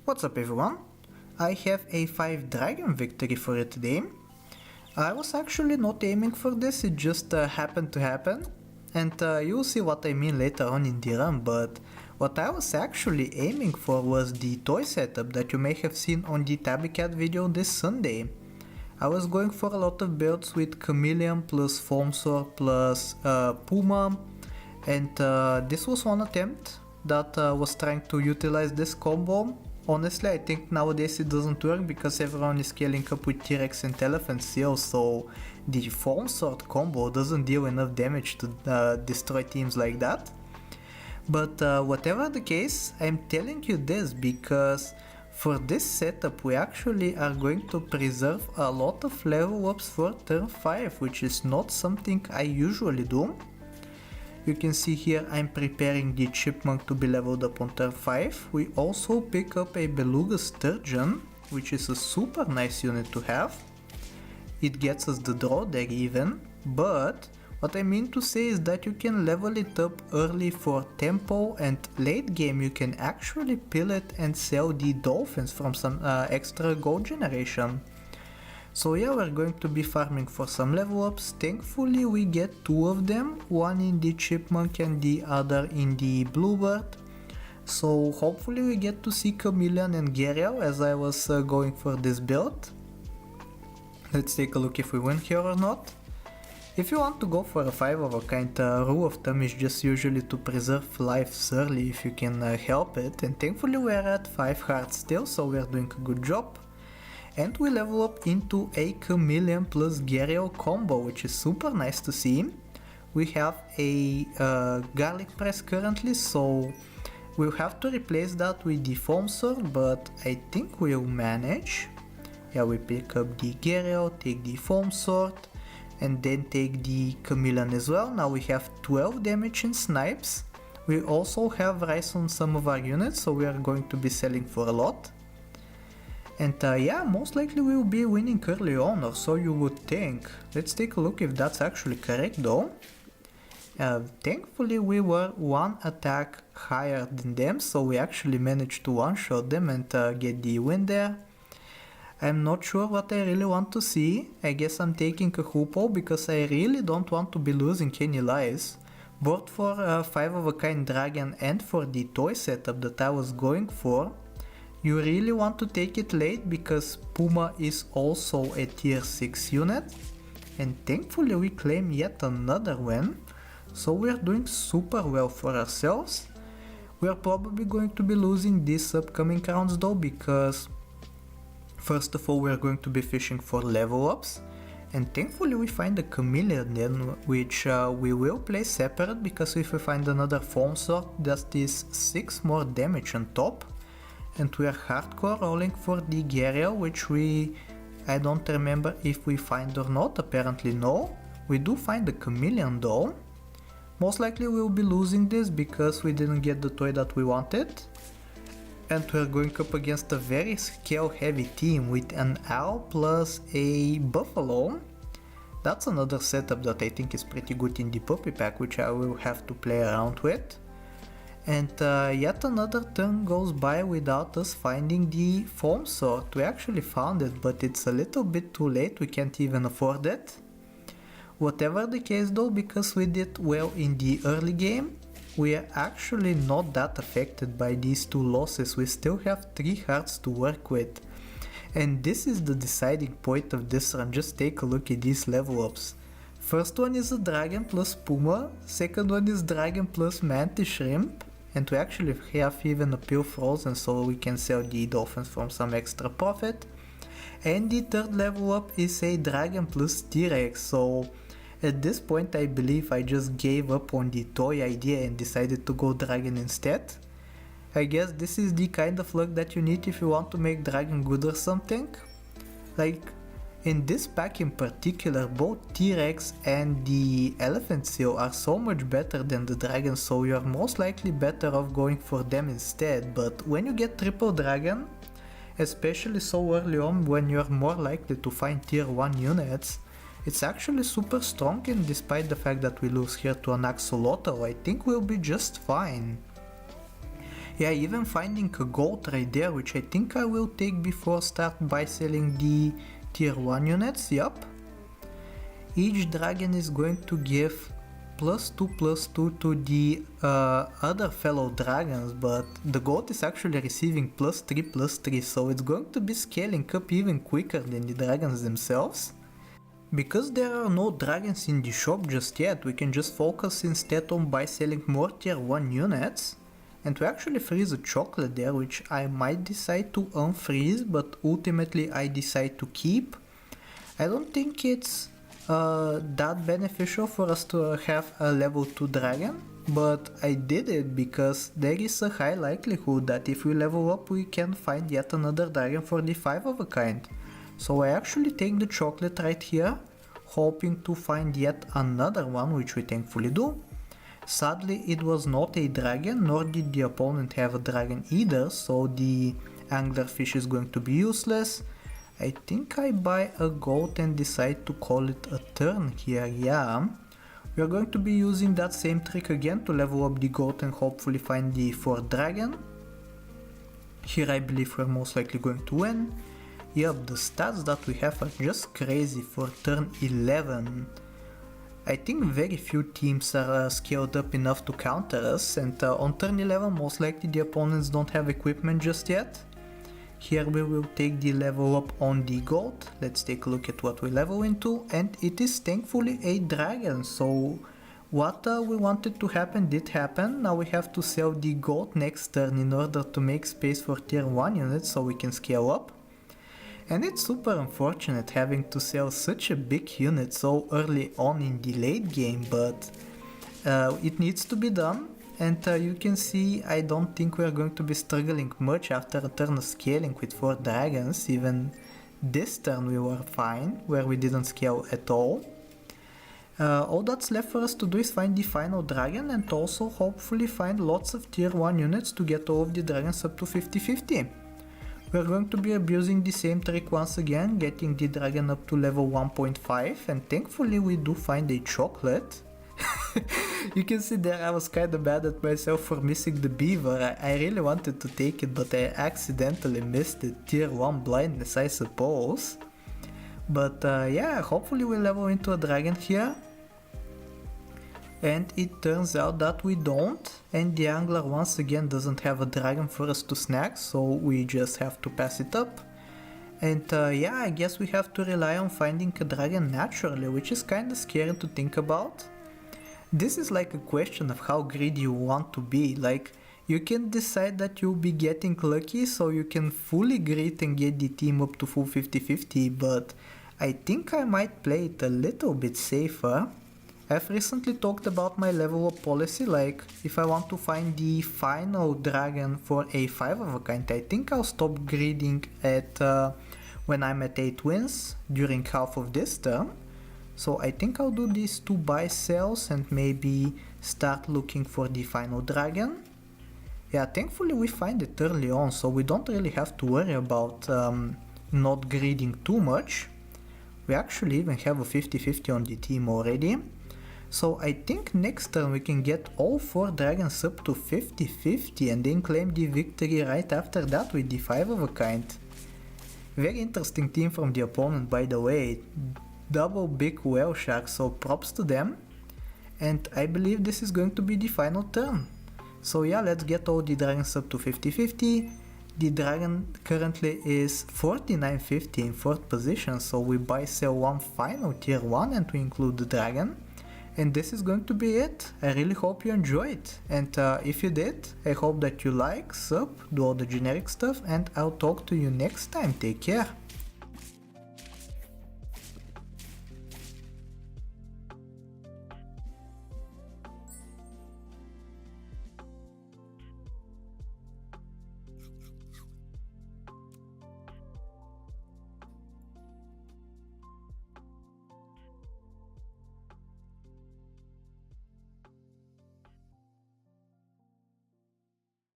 What's up everyone? I have a 5 dragon victory for you today. I was actually not aiming for this, it just happened to happen. And you'll see what I mean later on in the run, but what I was actually aiming for was the toy setup that you may have seen on the Tabby Cat video this Sunday. I was going for a lot of builds with Chameleon plus Foam Sword plus Puma, and this was one attempt that was trying to utilize this combo. Honestly, I think nowadays it doesn't work because everyone is scaling up with T-Rex and Elephant Seal, so the Foam Sword combo doesn't deal enough damage to destroy teams like that. But whatever the case, I'm telling you this because for this setup we actually are going to preserve a lot of level ups for turn 5, which is not something I usually do. You can see here I'm preparing the chipmunk to be leveled up on turn 5. We also pick up a beluga sturgeon, which is a super nice unit to have. It gets us the draw there even, but what I mean to say is that you can level it up early for tempo, and late game you can actually pill it and sell the dolphins from some extra gold generation. So yeah, we're going to be farming for some level ups. Thankfully we get 2 of them, one in the chipmunk and the other in the bluebird. So hopefully we get to see Chameleon and Gharial as I was going for this build. Let's take a look if we win here or not. If you want to go for a 5 of a kind, rule of thumb is just usually to preserve lives early if you can help it, and thankfully we're at 5 hearts still, so we're doing a good job. And we level up into a Chameleon plus Gharial combo, which is super nice to see. We have a garlic press currently, so we'll have to replace that with the Foam Sword, but I think we'll manage. Yeah, we pick up the Gharial, take the Foam Sword, and then take the Chameleon as well. Now we have 12 damage in snipes. We also have rice on some of our units, so we are going to be selling for a lot. And yeah, most likely we will be winning early on, or so you would think. Let's take a look if that's actually correct though. Thankfully we were 1 attack higher than them, so we actually managed to one-shot them and get the win there. I'm not sure what I really want to see. I guess I'm taking a Hoopo because I really don't want to be losing any lives. Both for 5 of a kind dragon and for the toy setup that I was going for. You really want to take it late because Puma is also a tier 6 unit, and thankfully we claim yet another win, so we're doing super well for ourselves. We are probably going to be losing these upcoming rounds though, because first of all we're going to be fishing for level ups, and thankfully we find a Chameleon then, which we will play separate, because if we find another Foam Sword that is 6 more damage on top. And we are hardcore rolling for the Gharial, which I don't remember if we find or not, apparently no. We do find the Chameleon though. Most likely we will be losing this because we didn't get the toy that we wanted. And we're going up against a very scale heavy team with an owl plus a buffalo. That's another setup that I think is pretty good in the puppy pack, which I will have to play around with. And yet another turn goes by without us finding the Foam Sword. We actually found it, but it's a little bit too late, we can't even afford it. Whatever the case though, because we did well in the early game, we are actually not that affected by these 2 losses. We still have 3 hearts to work with. And this is the deciding point of this run. Just take a look at these level ups. First one is a dragon plus Puma, second one is dragon plus mantis shrimp. And we actually have even a pill frozen, so we can sell the dolphins from some extra profit. And the third level up is a dragon plus T-Rex, so at this point I believe I just gave up on the toy idea and decided to go dragon instead. I guess this is the kind of luck that you need if you want to make dragon good or something. Like, in this pack in particular, both T-Rex and the Elephant Seal are so much better than the dragon, so you're most likely better off going for them instead. But when you get triple dragon, especially so early on when you're more likely to find tier 1 units, it's actually super strong, and despite the fact that we lose here to an axolotl, I think we'll be just fine. Yeah, even finding a gold right there, which I think I will take before start buy selling the tier 1 units, yup. Each dragon is going to give +2/+2 to the other fellow dragons, but the gold is actually receiving +3/+3, so it's going to be scaling up even quicker than the dragons themselves. Because there are no dragons in the shop just yet, we can just focus instead on buy selling more tier 1 units. And we actually freeze a chocolate there, which I might decide to unfreeze, but ultimately I decide to keep. I don't think it's that beneficial for us to have a level 2 dragon, but I did it because there is a high likelihood that if we level up we can find yet another dragon for the 5 of a kind. So I actually take the chocolate right here, hoping to find yet another one, which we thankfully do. Sadly, it was not a dragon, nor did the opponent have a dragon either, so the anglerfish is going to be useless. I think I buy a gold and decide to call it a turn here, yeah. We are going to be using that same trick again to level up the gold and hopefully find the 4th dragon. Here I believe we're most likely going to win. Yup, the stats that we have are just crazy for turn 11. I think very few teams are scaled up enough to counter us, and on turn 11 most likely the opponents don't have equipment just yet. Here we will take the level up on the gold. Let's take a look at what we level into, and it is thankfully a dragon, so what we wanted to happen did happen. Now we have to sell the gold next turn in order to make space for tier 1 units so we can scale up. And it's super unfortunate having to sell such a big unit so early on in the late game, but it needs to be done. And you can see I don't think we're going to be struggling much after a turn of scaling with 4 dragons. Even this turn we were fine, where we didn't scale at all. All that's left for us to do is find the final dragon and also hopefully find lots of tier 1 units to get all of the dragons up to 50-50. We're going to be abusing the same trick once again, getting the dragon up to level 1.5, and thankfully we do find a chocolate. You can see there I was kinda mad at myself for missing the beaver. I really wanted to take it, but I accidentally missed it. Tier 1 blindness, I suppose. But yeah, hopefully we level into a dragon here. And it turns out that we don't, and the angler once again doesn't have a dragon for us to snag, so we just have to pass it up. And yeah, I guess we have to rely on finding a dragon naturally, which is kinda scary to think about. This is like a question of how greedy you want to be. Like, you can decide that you'll be getting lucky so you can fully grit and get the team up to full 50-50, but I think I might play it a little bit safer. I've recently talked about my level up policy, like if I want to find the final dragon for a 5 of a kind, I think I'll stop greeding at when I'm at 8 wins during half of this turn. So I think I'll do these 2 buy sells and maybe start looking for the final dragon. Yeah, thankfully we find it early on, so we don't really have to worry about not greeding too much. We actually even have a 50-50 on the team already. So I think next turn we can get all 4 dragons up to 50-50 and then claim the victory right after that with the 5 of a kind. Very interesting team from the opponent, by the way. Double big whale sharks, so props to them. And I believe this is going to be the final turn. So yeah, let's get all the dragons up to 50-50. The dragon currently is 49-50 in 4th position, so we buy sell 1 final tier 1 and we include the dragon. And this is going to be it. I really hope you enjoyed, and if you did, I hope that you like, sub, do all the generic stuff, and I'll talk to you next time. Take care.